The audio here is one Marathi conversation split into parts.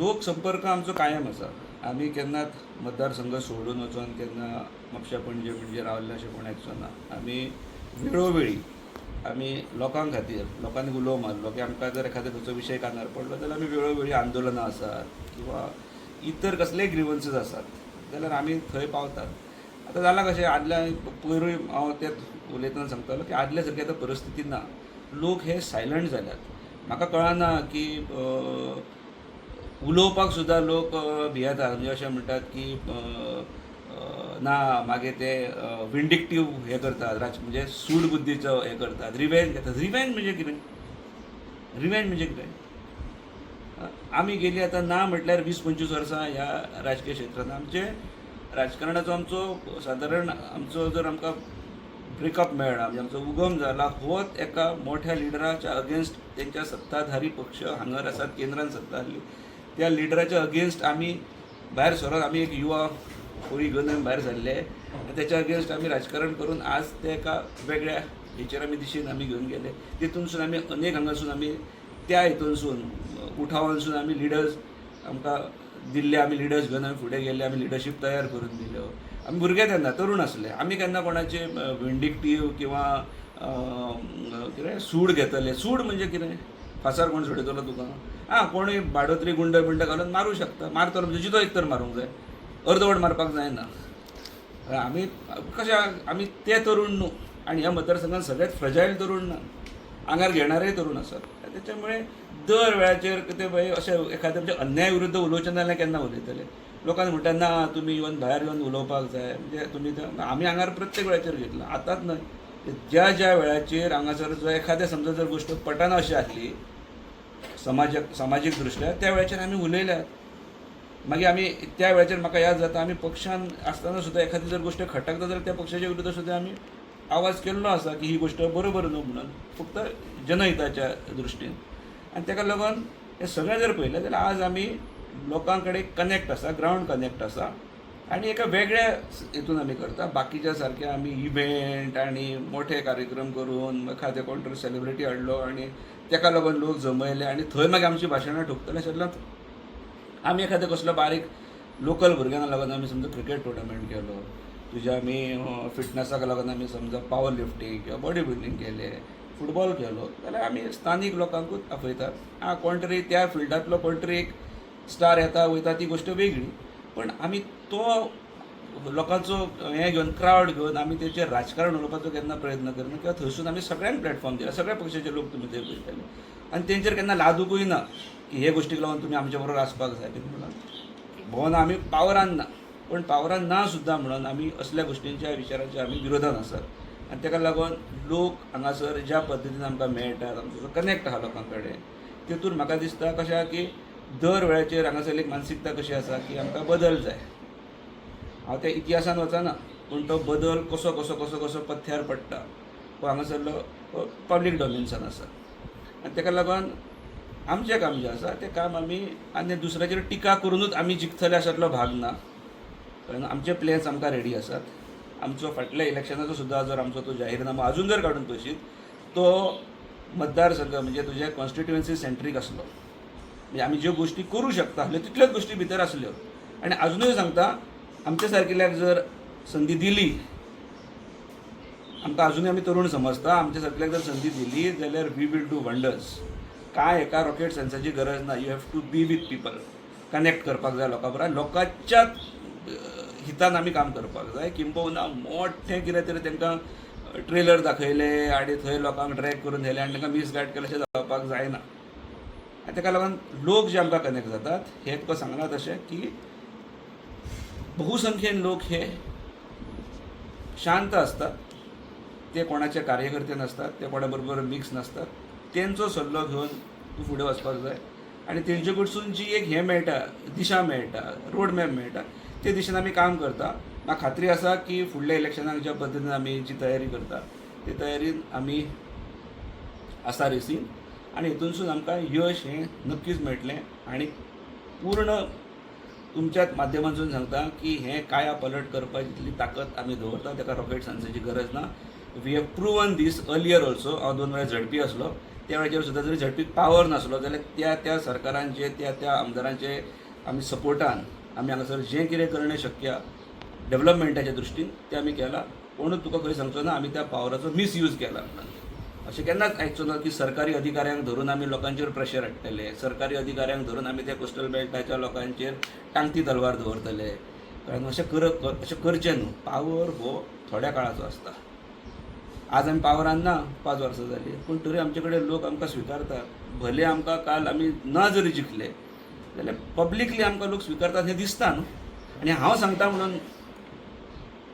लोक संपर्क आमचो कायम आसा. आमी केन्नाच मतदारसंघ सोडून वचोन केन्ना म्हापशा पणजे म्हणजे रावल्ले अशें कोण आयकचो ना. आमी वेळोवेळी आमी लोकां खातीर लोकांनी उलो मारलो की आमकां जर एखादो खंयचो विशय कानार पडलो जाल्यार आमी वेळोवेळी आंदोलनां आसात किंवा इतर कसलेय ग्रिवन्सीस आसात जाल्यार आमी थंय पावतात. आतां जालां कशें आदल्या पयरूय हांव तेंच उलयतना सांगतालो की आदले सारकी आतां परिस्थिती ना. लोक हे सायलंट जाल्यात. म्हाका कळना की उलोवपाक सुद्दां लोक भियेतात. म्हणजे अशें म्हणटात की ना मागीर ते विंडिक्टीव हे करतात म्हणजे सूड बुद्धीचो हे करतात, रिवेंज घेतात. रिवेंज म्हणजे कितें? रिवेंज म्हणजे कितें? आमी गेली आतां ना म्हटल्यार 20-25 वर्सां ह्या राजकीय क्षेत्रांत. आमचे राजकारणाचो आमचो सादारण आमचो जर आमकां ब्रेकअप मेळ्ळा म्हणजे आमचो उगम जाला होच एका मोठ्या लिडराच्या अगेन्स्ट तेंच्या सत्ताधारी पक्ष हांगर आसात, केंद्रांत सत्ता आसली त्या लिडराच्या अगेन्स्ट आमी भायर सरोन आमी एक युवा फळी घेवन आमी भायर सरले आनी तेच्या अगेन्स्ट आमी राजकारण करून आज ते एका वेगळ्या हेचेर आमी दिशेन आमी घेवन गेले. तितूनसून आमी अनेक हांगासून आमी त्या हितूनसून उठावानसून आमी लिडर्स आमकां दिल्ले. आमी लिडर्स घेवन आमी फुडें गेले. आमी लिडरशीप तयार करून दिल्यो. आमी भुरगे तेन्ना तरूण आसले. आमी केन्ना कोणाचे विंडिक्टीव किंवा कितें सूड घेतले. सूड म्हणजे कितें? फासार कोण सोडयतलो तुका? कोणूय बाडोत्री गुंड बिंड घालून मारूं शकता. मारतलो म्हणजे जितो एक तर मारूंक जाय, अर्दवट मारपाक जायना. आमी कशें आमी ते तरूण न्हू आनी ह्या मतदारसंघात सगळ्यात फ्रजायल तरूण ना, आंगार घेणारेय तरूण आसात. त्याच्यामुळे दर वेळाचेर कितें पळय अशें एखाद्या म्हणजे अन्याय विरुद्ध उलोवचें जाल्यार केन्ना उलयतले. लोकांनी म्हणटा ना तुमी येवन भायर येवन उलोवपाक जाय. म्हणजे तुमी आमी हांगार प्रत्येक वेळाचेर घेतला. आतांच न्हय, ज्या ज्या वेळाचेर हांगासर जो एखाद्या समजा जर गोश्ट पटना अशी आसली सामाजीक दृश्ट्या त्या वेळाचेर आमी उलयल्यात. मागीर आमी त्या वेळाचेर म्हाका याद जाता आमी पक्षान आसतना सुद्दां एखादी जर गोश्ट खटकता जाल्यार त्या पक्षाच्या विरुद्ध सुद्दां आमी आवाज केल्लो आसा की ही गोश्ट बरोबर न्हू म्हणून, फक्त जनहिताच्या दृश्टीन. आनी ताका लागून हें सगळें जर पळयलें जाल्यार आज आमी लोकां कडेन कनेक्ट आसा, ग्रावंड कनेक्ट आसा आनी एका वेगळ्या हितून आमी करता. बाकीच्या सारके आमी इव्हेंट आनी मोठे कार्यक्रम करून एखादे कोण तरी सेलिब्रिटी हाडलो आनी ताका लागून लोक जमयले आनी थंय मागीर आमची भाशणां ठोकतले अशें आमी एखादे कसलो बारीक लोकल भुरग्यांक लागून आमी समजा क्रिकेट टुर्नामेंट केलो, तुज्या आमी फिटनसाक लागून आमी समजा पावर लिफ्टींग किंवा बॉडी बिल्डींग केलें, फुटबॉल केलो जाल्यार आमी स्थानीक लोकांकूच आपयतात. कोण तरी त्या फिल्डांतलो कोण तरी एक स्टार येता वयता ती गोश्ट वेगळी, पण आमी तो लोकांचो हें घेवन क्रावड घेवन आमी तेचेर राजकारण उलोवपाचो केन्ना प्रयत्न करना. किंवा थंयसून आमी सगळ्यांक प्लॅटफॉर्म दिला. सगळ्या पक्षाचे लोक तुमी थंय पळयतले आनी तेंचेर केन्ना लादूकूय ना की हे गोश्टीक लागून तुमी आमचे बरोबर आसपाक जाय बीन म्हणून. भोवन आमी पावरान ना, पण पावरान ना सुद्दां म्हणून आमी असल्या गोश्टींच्या विचाराच्या आमी विरोधान आसात. आनी ताका लागून लोक हांगासर ज्या पद्दतीन आमकां मेळटात, आमचो कनेक्ट आहा लोकां कडेन, तितून म्हाका दिसता कशें आहा की दर वेळाचेर हांगासर एक मानसिकता कशी आसा की आमकां बदल जाय. हांव त्या इतिहासान वचना, पूण तो बदल कसो कसो कसो कसो पथ्यार पडटा हो हांगासरलो पब्लीक डॉमिन्सान आसा. आनी ताका लागून आमचें काम जें आसा तें काम आमी आनी दुसऱ्याचेर टिका करुनूच आमी जिखतले अशातलो भाग ना. कारण आमचे प्लेन्स आमकां रेडी आसात. आमचो फाटल्या इलेक्शनाचो सुद्दां जर आमचो तो जाहीरनामो अजून जर काडून पळयशीत तो मतदारसंघ म्हणजे तुजे कॉन्स्टिट्युएन्सी सेंट्रीक आसलो. म्हणजे आमी ज्यो गोश्टी करूं शकता आसल्यो तितल्योच गोश्टी भितर आसल्यो. आनी अजुनूय सांगता आमच्या सारकिल्ल्याक जर संदी दिली, आमकां अजुनूय आमी तरूण समजता, आमच्या सारकिल्ल्याक जर संदी दिली जाल्यार वी वील डू वंडर्स. काय एका रॉकेट सायन्साची गरज ना. You have to be with people, connect करपाक जाय लोकां बरोबर, लोकांच्याच हितान आमी काम करपाक जाय. किंबहुना मोठें कितें तरी तांकां ट्रेलर दाखयले आनी थंय लोकांक ड्रॅग करून व्हेले आनी तांकां मिसगायड केलें अशें जावपाक जायना. आनी ताका लागून लोक जे आमकां कनेक्ट जातात हे तुका सांगलां तशें की बहुसंख्येन लोक हे शांत असतात. ते कोणाचे कार्यकर्ते नसतात, ते कोणा बरोबर मिक्स नसतात. तेंचो सल्लो घेवन तूं फुडें वचपाक जाय आनी तेंचे कडसून जी एक हें मेळटा, दिशा मेळटा, रोड मॅप मेळटा, ते दिशेन आमी काम करता. म्हाका खात्री आसा की फुडल्या इलेक्शनाक ज्या पद्दतीन आमी जी तयारी करता ते तयारीन आमी आसा रेसीन आनी हितूनसून आमकां यश हें नक्कीच मेळटलें. आनी पूर्ण तुमच्याच माध्यमांतून सांगता की हें काया पलट करपाची जितली ताकद आमी दवरता ताका रॉकेट सायन्साची गरज ना. We have proven this earlier also. हांव 2 वेळा झडपी आसलो. त्या वेळाचेर सुद्दां जरी झडपी पावर नासलो जाल्यार त्या सरकारांचे त्या आमदारांचे आमी सपोर्टान आमी हांगासर जें कितें करणें शक्य डेव्हलपमेंटाच्या दृश्टीन तें आमी केलां. कोणूच तुका खंय सांगचो ना आमी त्या पावराचो मिसयूज केला म्हणून. अशें केन्नाच आयकचो ना की सरकारी अधिकाऱ्यांक धरून आमी लोकांचेर प्रेशर हाडटले, सरकारी अधिकाऱ्यांक धरून आमी त्या कोस्टल बेल्टाच्या लोकांचेर टांगती तलवार दवरतले. कारण अशें करचें न्हू. पावर हो थोड्या काळाचो आसता. आज आमी पावरान ना 5 वर्सां जालीं, पूण तरी आमचे कडेन लोक आमकां स्विकारतात. भले आमकां काल आमी ना जरी जिखले जाल्यार पब्लिकली आमकां लोक स्विकारतात हें दिसता न्हू. आनी हांव सांगता म्हणून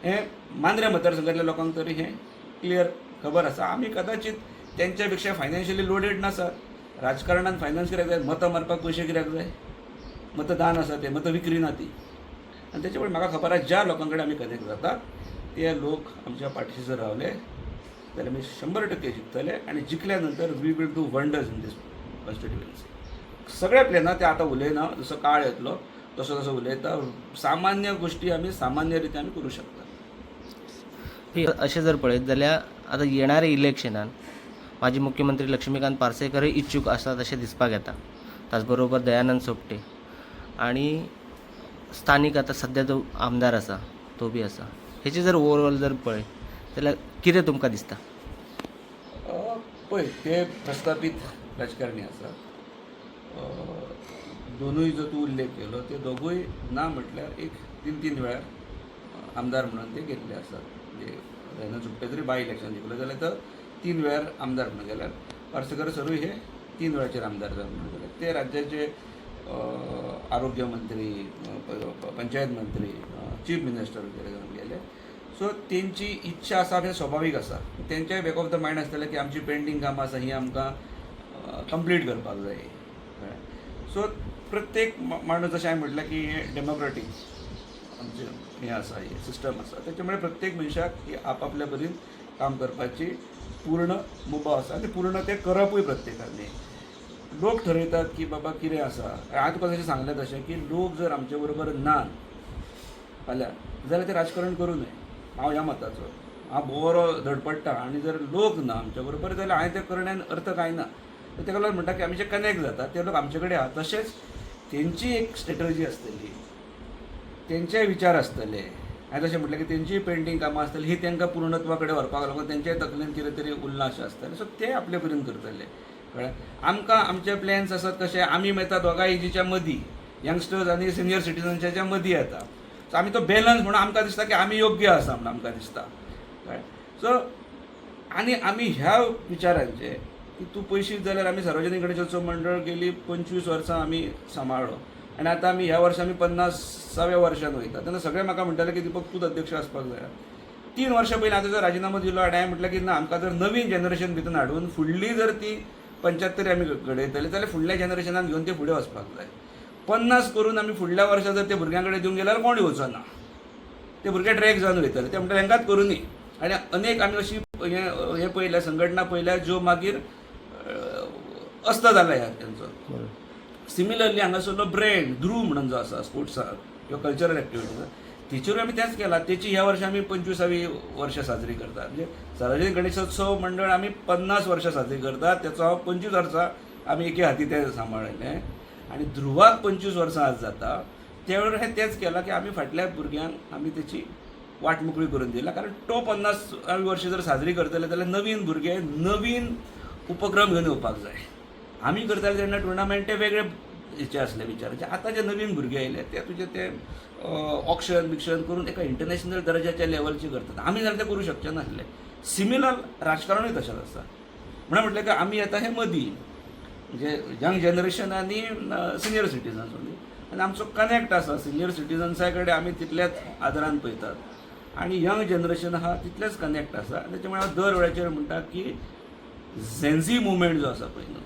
हें मांद्रे मतदारसंघातल्या लोकांक तरी हें क्लियर खबर आसा. आमी कदाचित तेंच्या पेक्षा फायनान्शियली लोडेड नासात. राजकारणान फायनान्स कित्याक जाय? मतां मारपाक पयशे कित्याक जाय? मतदान आसा तें, मतां विक्री ना ती. आनी तेच्या मुळे म्हाका खबर आसा ज्या लोकां कडेन आमी कनेक्ट जाता ते लोक आमच्या पाठीशी जर रावले जाल्यार आमी 100% जिखतले. आनी जिखल्या नंतर we will do wonders in these constituency. सगळे प्लॅनां ते आतां उलयना, जसो काळ येतलो तसो तसो उलयता. सामान्य गोश्टी आमी सामान्य रितीन आमी करूं शकता. अशें जर पळयत जाल्यार आतां येणाऱ्या इलेक्शनान माजी मुख्यमंत्री लक्ष्मीकांत पार्सेकरय इच्छूक आसात अशें दिसपाक येता. ताच बरोबर दयानंद सोपटे आनी स्थानीक आतां सध्या जो आमदार आसा तो बी आसा. हेची जर ओवरऑल जर पळयत जाल्यार कितें तुमकां दिसता? पळय ते प्रस्थापीत राजकारणी आसा. दोनूय जो तूं उल्लेख केलो ते दोगूय ना म्हटल्यार एक 3 वेळार आमदार म्हणून ते गेल्ले आसात. म्हणजे दयानंद सोपटे जरी बाय इलेक्शन जिखलो जाल्यार तो 3 वेळार आमदार म्हणून गेल्यार पार्सेकर सरूय हे 3 वेळाचेर आमदार जावन म्हणून गेले. ते राज्याचे आरोग्य मंत्री, पंचायत मंत्री, चीफ मिनिस्टर वगैरे जावन गेले. सो तेंची इच्छा आसा हें स्वाभावीक आसा. तेंच्याय बॅक ऑफ द मायंड आसतलें की आमची पेंडींग कामां आसा ही आमकां कंप्लीट करपाक जाय. सो प्रत्येक माणूस जशें हांवें म्हटलें की हें डेमोक्रेटीक आमचें हें आसा, हें सिस्टम आसा. त्याच्या मुळे प्रत्येक मनशाक ही आपआपल्या परीन काम करपाची पूर्ण मुभा आसा आनी पूर्ण तें करपूय प्रत्येकानी. लोक ठरयतात की बाबा कितें आसा. हांवें तुका जशें सांगलें तशें की लोक जर आमचे बरोबर ना फाल्यां जाल्यार ते राजकारण करूं नये. हांव ह्या मताचो. हांव बरो धडपडटा आनी जर लोक ना आमच्या बरोबर जाल्यार हांवें तें करण्यान अर्थ कांय ना. तेका लागून म्हणटा की आमी जे कनेक्ट जाता ते लोक आमचे कडेन आहा. तशेंच तेंची एक स्ट्रेटजी आसतली, तेंचेय विचार आसतले. हांवें तशें म्हटलें की तेंचीय पेंडींग कामां आसतली ही तांकां पूर्णत्वा कडेन व्हरपाक लागून तेंच्याय तकलेन कितें तरी उल्लास आसतले. सो ते आपले परीन करतले. कळ्ळें? आमकां आमचे प्लॅन्स आसात कशे आमी येता दोगा एजीच्या मदीं, यंगस्टर्स आनी सिनियर सिटीजन्साच्या मदीं येता. सो आमी तो बॅलन्स म्हणून आमकां दिसता की आमी योग्य आसा म्हणून आमकां दिसता. कळ्ळें? सो आनी आमी ह्या विचारांचे की तूं पयशींच जाल्यार आमी सार्वजनीक गणेशोत्सव मंडळ गेली 25 वर्सां आमी सांबाळ्ळो आनी आतां आमी ह्या वर्सा आमी 50व्या वर्षान वयता. तेन्ना सगळे म्हाका म्हणटाले की दीपक तूं अध्यक्ष आसपाक जाय. 3 वर्सां पयलीं हांवें जर राजिनामो दिलो आनी हांवें म्हटलें की ना आमकां जर नवीन जनरेशन भितर हाडून फुडली जर ती 75 आमी घडयतले जाल्यार फुडल्या जनरेशनान घेवन ते फुडें वचपाक जाय. 50 करून आमी फुडल्या वर्सा जर ते भुरग्यां कडेन दिवंक गेल्यार कोण येवचो ना. ते भुरगे ट्रॅक जावन वयतले. ते म्हणटा हेंकांच करूं न्ही. आनी अनेक आमी अशी हे पळयल्या संघटना पळयल्या ज्यो मागीर अस्त जाला ह्या तेंचो. सिमिलरली हांगासरलो ब्रँड ध्रुव म्हणून जो आसा स्पोर्ट्साक किंवा कल्चरल एक्टिविटीज तेचेरूय आमी तेंच केलां. तेची ह्या वर्सा आमी 25वी वर्ष साजरी करतात. म्हणजे सार्वजनीक गणेशोत्सव मंडळ आमी 50 वर्सां साजरी करतात. त्याचो हांव 25 वर्सां आमी एके हाती तें सांबाळिल्लें. आनी ध्रुवाक 25 वर्सां आज जाता त्या वेळार हें तेंच केलां की आमी फाटल्या भुरग्यांक आमी तेची वाट मोकळी करून दिला. कारण तो 50वी वर्ष जर साजरी करतले जाल्यार नवीन भुरगे नवीन उपक्रम घेवन येवपाक जाय. आमी करताले तेन्ना टुर्नामेंट ते वेगळे हेचे आसले विचाराचे. आतां जे नवीन भुरगे आयले ते तुजे ते ऑक्शन बिक्शन करून एका इंटरनॅशनल दर्जाच्या लेवलची करतात. आमी जाल्यार ते करूं शकचे नासले. सिमिलर राजकारणूय तशेंच आसा. म्हणून म्हटलें की आमी येता हे मदीं म्हणजे यंग जनरेशन आनी सिनियर सिटीजन्स आनी आमचो कनेक्ट आसा. सिनियर सिटीजन्सा कडेन आमी तितल्याच आदरान पळयतात आनी यंग जनरेशन आहा तितलेंच कनेक्ट आसा. त्याच्या मुळे हांव दर वेळाचेर म्हणटा की झेन्झी मुवमेंट जो आसा पळय न्हू,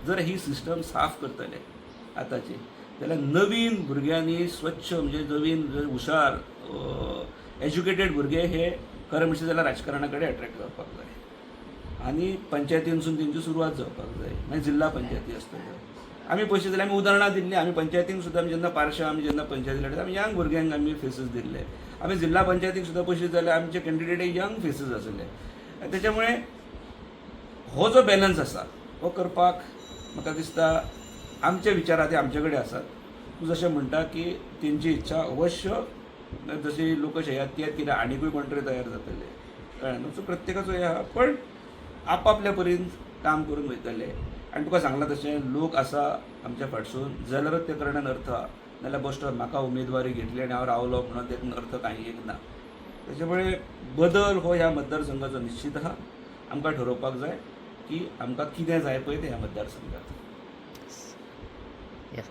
जर ही सिस्टम साफ करतले आतांची जाल्यार नवीन भुरग्यांनी स्वच्छ म्हणजे नवीन हुशार एज्युकेटेड भुरगे हे खरें म्हणचे जाल्यार राजकारणा कडेन अट्रॅक्ट जावपाक जाय आनी पंचायतीनसून तेंची सुरवात जावपाक जाय. मागीर जिल्ला पंचायती आसतल्यो. आमी पयशे जाल्यार आमी उदाहरणां दिल्लीं. आमी पंचायतीक सुद्दां आमी जेन्ना पार्शा आमी जेन्ना पंचायती लढयता आमी यंग भुरग्यांक आमी फेसीस दिल्ले. आमी जिल्ला पंचायतीक सुद्दां पयशे जाल्यार आमचे कॅन्डिडेट यंग फेसीस आसले. त्याच्या मुळे हो जो बॅलन्स आसा हो करपाक म्हाका दिसता आमचे विचार आहा ते आमचे कडेन आसात. तूं जशें म्हणटा की तेंची इच्छा अवश्य जशी लोकशाही आहा तेच कितें आनीकूय कोण तरी तयार जातले कळ्ळें न्हू. सो प्रत्येकाचो हे आहा पण आपापल्या परीन काम करून वयतले. आनी तुका सांगलां तशें लोक आसा आमच्या फाटसून जाल्यारच त्या कारणान अर्थ आहा. नाल्यार बश्टो म्हाका उमेदवारी घेतली आनी हांव रावलो म्हणून तेतून अर्थ कांय एक ना. त्याच्यामुळे बदल हो ह्या मतदारसंघाचो निश्चित आहा. आमकां ठरोवपाक जाय की आमकां कितें जाय पळय तें ह्या मतदारसंघात. येस